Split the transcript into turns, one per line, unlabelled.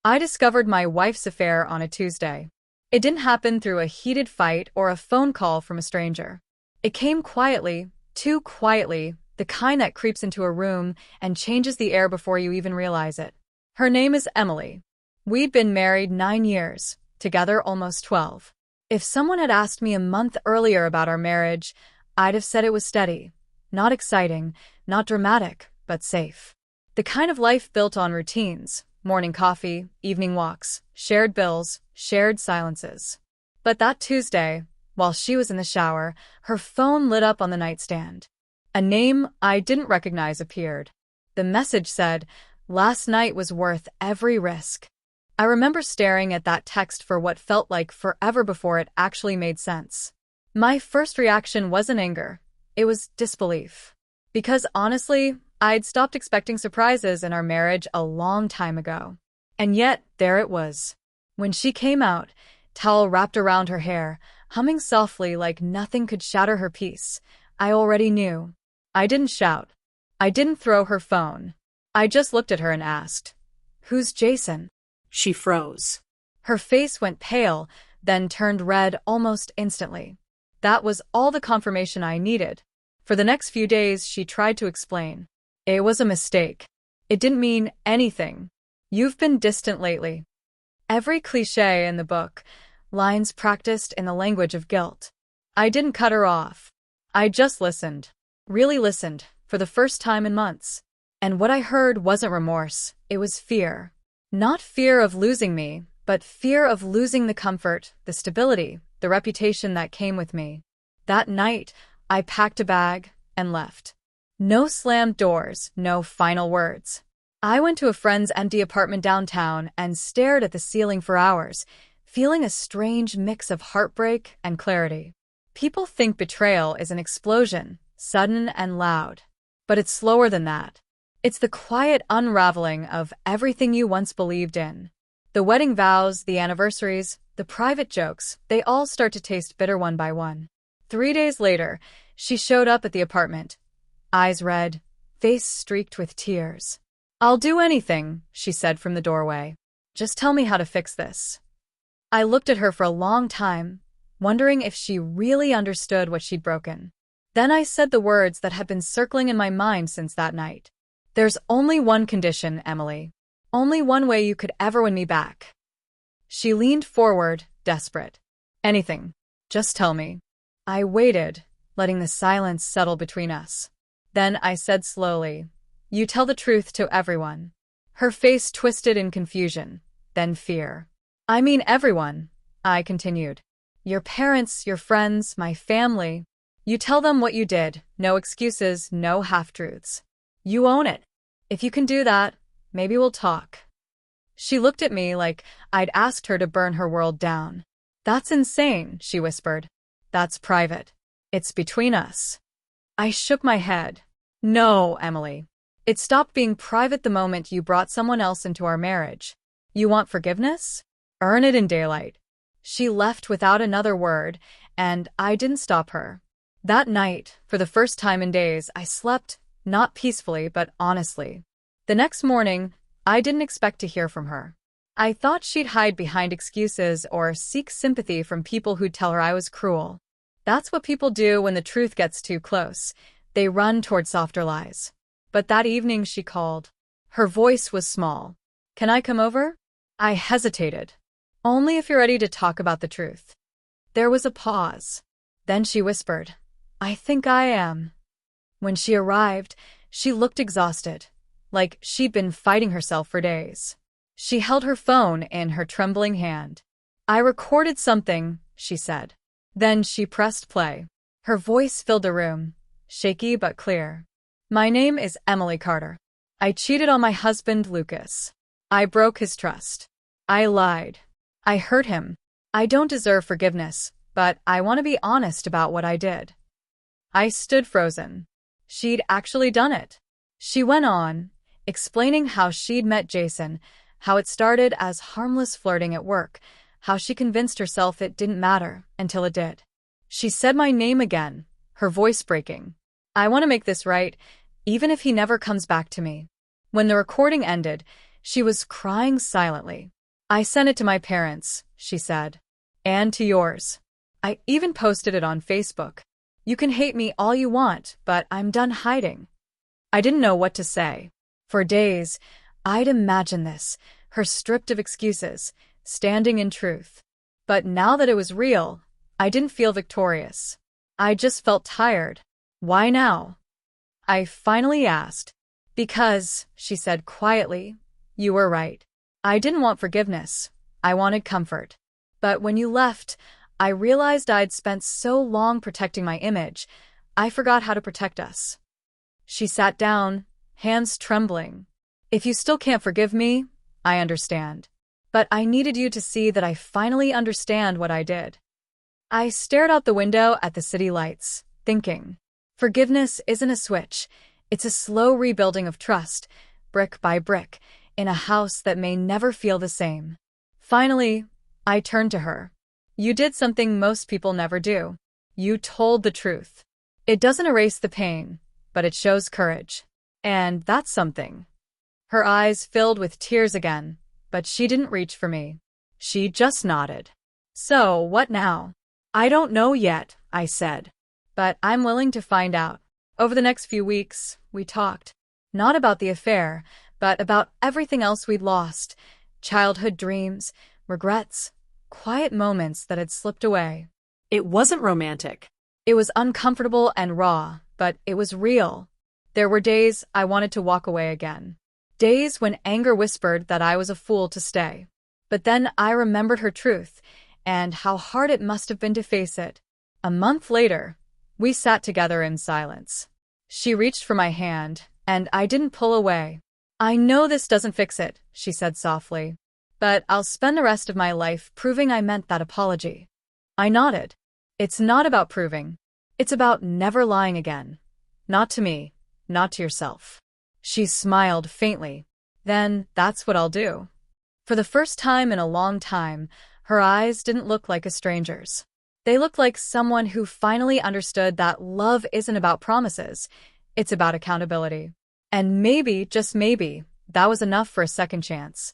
I discovered my wife's affair on a Tuesday. It didn't happen through a heated fight or a phone call from a stranger. It came quietly, too quietly, the kind that creeps into a room and changes the air before you even realize it. Her name is Emily. We'd been married 9 years, together almost 12. If someone had asked me a month earlier about our marriage, I'd have said it was steady. Not exciting, not dramatic, but safe. The kind of life built on routines, morning coffee, evening walks, shared bills, shared silences. But that Tuesday, while she was in the shower, her phone lit up on the nightstand. A name I didn't recognize appeared. The message said, "Last night was worth every risk." I remember staring at that text for what felt like forever before it actually made sense. My first reaction wasn't anger. It was disbelief. Because honestly, I'd stopped expecting surprises in our marriage a long time ago. And yet, there it was. When she came out, towel wrapped around her hair, humming softly like nothing could shatter her peace, I already knew. I didn't shout. I didn't throw her phone. I just looked at her and asked, "Who's Jason?"
She froze.
Her face went pale, then turned red almost instantly. That was all the confirmation I needed. For the next few days, she tried to explain. It was a mistake. It didn't mean anything. You've been distant lately. Every cliché in the book, lines practiced in the language of guilt. I didn't cut her off. I just listened. Really listened, for the first time in months. And what I heard wasn't remorse, it was fear. Not fear of losing me, but fear of losing the comfort, the stability, the reputation that came with me. That night, I packed a bag and left. No slammed doors, no final words. I went to a friend's empty apartment downtown and stared at the ceiling for hours, feeling a strange mix of heartbreak and clarity. People think betrayal is an explosion, sudden and loud. But it's slower than that. It's the quiet unraveling of everything you once believed in. The wedding vows, the anniversaries, the private jokes, they all start to taste bitter one by one. 3 days later, she showed up at the apartment. Eyes red, face streaked with tears. "I'll do anything," she said from the doorway. "Just tell me how to fix this." I looked at her for a long time, wondering if she really understood what she'd broken. Then I said the words that had been circling in my mind since that night. "There's only one condition, Emily. Only one way you could ever win me back." She leaned forward, desperate. "Anything. Just tell me." I waited, letting the silence settle between us. Then I said slowly, "You tell the truth to everyone." Her face twisted in confusion, then fear. "I mean everyone," I continued. "Your parents, your friends, my family. You tell them what you did, no excuses, no half-truths. You own it. If you can do that, maybe we'll talk." She looked at me like I'd asked her to burn her world down. "That's insane," she whispered. "That's private. It's between us." I shook my head. "No, Emily. It stopped being private the moment you brought someone else into our marriage. You want forgiveness? Earn it in daylight." She left without another word, and I didn't stop her. That night, for the first time in days, I slept, not peacefully, but honestly. The next morning, I didn't expect to hear from her. I thought she'd hide behind excuses or seek sympathy from people who'd tell her I was cruel. That's what people do when the truth gets too close. They run toward softer lies. But that evening she called. Her voice was small. "Can I come over?" I hesitated. "Only if you're ready to talk about the truth." There was a pause. Then she whispered, "I think I am." When she arrived, she looked exhausted, like she'd been fighting herself for days. She held her phone in her trembling hand. "I recorded something," she said. Then she pressed play. Her voice filled the room, shaky but clear. "My name is Emily Carter. I cheated on my husband, Lucas. I broke his trust. I lied. I hurt him. I don't deserve forgiveness, but I want to be honest about what I did." I stood frozen. She'd actually done it. She went on, explaining how she'd met Jason, how it started as harmless flirting at work, how she convinced herself it didn't matter until it did. She said my name again, her voice breaking. "I want to make this right, even if he never comes back to me." When the recording ended, She was crying silently. "I sent it to my parents," she said. "And to yours. I even posted it on Facebook. You can hate me all you want, but I'm done hiding." I didn't know what to say. For days, I'd imagined this, her stripped of excuses, standing in truth. But now that it was real, I didn't feel victorious. I just felt tired. "Why now?" I finally asked. "Because," she said quietly, "you were right. I didn't want forgiveness. I wanted comfort. But when you left, I realized I'd spent so long protecting my image, I forgot how to protect us." She sat down, hands trembling. "If you still can't forgive me, I understand. But I needed you to see that I finally understand what I did." I stared out the window at the city lights, thinking, forgiveness isn't a switch. It's a slow rebuilding of trust, brick by brick, in a house that may never feel the same. Finally, I turned to her. "You did something most people never do. You told the truth. It doesn't erase the pain, but it shows courage. And that's something." Her eyes filled with tears again, but she didn't reach for me. She just nodded. "So, what now?" "I don't know yet," I said. "But I'm willing to find out." Over the next few weeks, we talked. Not about the affair, but about everything else we'd lost. Childhood dreams, regrets, quiet moments that had slipped away.
It wasn't romantic.
It was uncomfortable and raw, but it was real. There were days I wanted to walk away again. Days when anger whispered that I was a fool to stay. But then I remembered her truth, and how hard it must have been to face it. A month later, we sat together in silence. She reached for my hand, and I didn't pull away. "I know this doesn't fix it," she said softly. "But I'll spend the rest of my life proving I meant that apology." I nodded. "It's not about proving. It's about never lying again. Not to me, not to yourself." She smiled faintly. "Then that's what I'll do." For the first time in a long time, her eyes didn't look like a stranger's. They looked like someone who finally understood that love isn't about promises, it's about accountability. And maybe, just maybe, that was enough for a second chance.